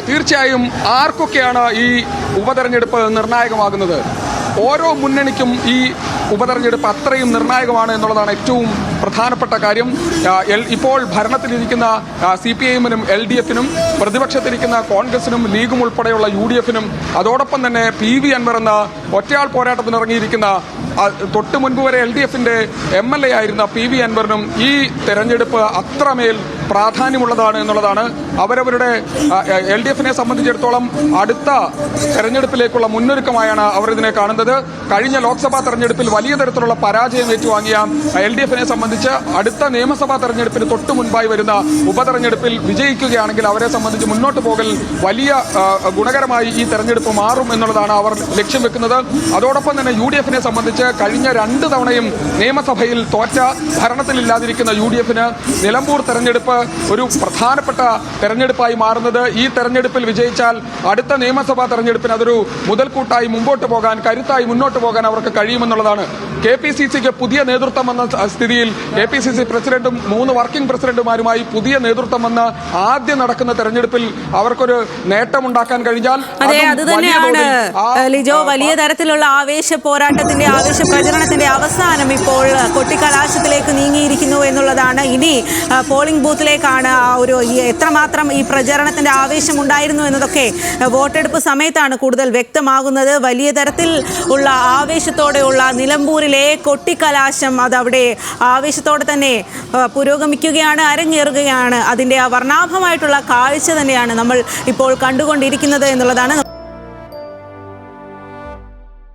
തീർച്ചയായും ആർക്കൊക്കെയാണ് ഈ ഉപതെരഞ്ഞെടുപ്പ് നിർണായകമാകുന്നത്? ഓരോ മുന്നണിക്കും ഈ ഉപതെരഞ്ഞെടുപ്പ് അത്രയും നിർണായകമാണ് എന്നുള്ളതാണ് ഏറ്റവും പ്രധാനപ്പെട്ട കാര്യം. ഇപ്പോൾ ഭരണത്തിലിരിക്കുന്ന CPIM-നും LDF-നും, പ്രതിപക്ഷത്തിരിക്കുന്ന കോൺഗ്രസിനും ലീഗും ഉൾപ്പെടെയുള്ള UDF-നും, അതോടൊപ്പം തന്നെ PV അൻവർ എന്ന ഒറ്റയാൾ പോരാട്ടത്തിനിറങ്ങിയിരിക്കുന്ന തൊട്ട് മുൻപ് വരെ LDF-ന്റെ MLA ആയിരുന്ന PV അൻവറിനും ഈ തെരഞ്ഞെടുപ്പ് അത്രമേൽ പ്രാധാന്യമുള്ളതാണ് എന്നുള്ളതാണ്. അവരവരുടെ LDF-നെ സംബന്ധിച്ചിടത്തോളം അടുത്ത തെരഞ്ഞെടുപ്പിലേക്കുള്ള മുന്നൊരുക്കമായാണ് അവർ ഇതിനെ കാണുന്നത്. കഴിഞ്ഞ ലോക്സഭാ തെരഞ്ഞെടുപ്പിൽ വലിയ തരത്തിലുള്ള പരാജയം ഏറ്റുവാങ്ങിയ LDF-നെ സംബന്ധിച്ച് അടുത്ത നിയമസഭാ തെരഞ്ഞെടുപ്പിന് തൊട്ടു മുൻപായി വരുന്ന ഉപതെരഞ്ഞെടുപ്പിൽ വിജയിക്കുകയാണെങ്കിൽ അവരെ സംബന്ധിച്ച് മുന്നോട്ട് പോകൽ വലിയ ഗുണകരമായി ഈ തെരഞ്ഞെടുപ്പ് മാറും എന്നുള്ളതാണ് അവർ ലക്ഷ്യം വെക്കുന്നത്. അതോടൊപ്പം തന്നെ UDF-നെ സംബന്ധിച്ച് കഴിഞ്ഞ 2 തവണയും നിയമസഭയിൽ തോറ്റ ഭരണത്തിലില്ലാതിരിക്കുന്ന UDF-ന് നിലമ്പൂർ തെരഞ്ഞെടുപ്പ് ഒരു പ്രധാനപ്പെട്ട തെരഞ്ഞെടുപ്പായി മാറുന്നത്. ഈ തെരഞ്ഞെടുപ്പിൽ വിജയിച്ചാൽ അടുത്ത നിയമസഭാ തെരഞ്ഞെടുപ്പിന് അതൊരു മുതൽക്കൂട്ടായി മുമ്പോട്ട് പോകാൻ, കരുത്തായി മുന്നോട്ട് പോകാൻ അവർക്ക് കഴിയുമെന്നുള്ളതാണ്. KPCC-ക്ക് പുതിയ നേതൃത്വം വന്ന സ്ഥിതിയിൽ KPCC പ്രസിഡന്റും 3 വർക്കിംഗ് പ്രസിഡന്റുമാരുമായി പുതിയ നേതൃത്വം വന്ന് ആദ്യം നടക്കുന്ന തെരഞ്ഞെടുപ്പിൽ അവർക്കൊരു നേട്ടമുണ്ടാക്കാൻ കഴിഞ്ഞാൽ അത് തന്നെയാണ് ലിജോ. വലിയ തരത്തിലുള്ള ആവേശ പോരാട്ടത്തിന്റെ, ആവേശ പ്രചരണത്തിന്റെ അവസാനം ഇപ്പോൾ കൊട്ടിക്കലാശത്തിലേക്ക് നീങ്ങിയിരിക്കുന്നു എന്നുള്ളതാണ്. ഇനി പോളിംഗ് ബൂത്തിലേക്കാണ് ഒരു എത്രമാത്രം ഈ പ്രചരണത്തിന്റെ ആവേശം ഉണ്ടായിരുന്നു എന്നതൊക്കെ വോട്ടെടുപ്പ് സമയത്താണ് കൂടുതൽ വ്യക്തമാകുന്നത്. വലിയ തരത്തിൽ ഉള്ള ആവേശത്തോടെയുള്ള നിലമ്പൂരിലെ കൊട്ടിക്കലാശം അതവിടെ ആവേശത്തോടെ തന്നെ പുരോഗമിക്കുകയാണ്, അരങ്ങേറുകയാണ്. അതിൻ്റെ വർണ്ണാഭമായിട്ടുള്ള കാഴ്ച തന്നെയാണ് നമ്മൾ ഇപ്പോൾ കണ്ടുകൊണ്ടിരിക്കുന്നത് എന്നുള്ളതാണ്.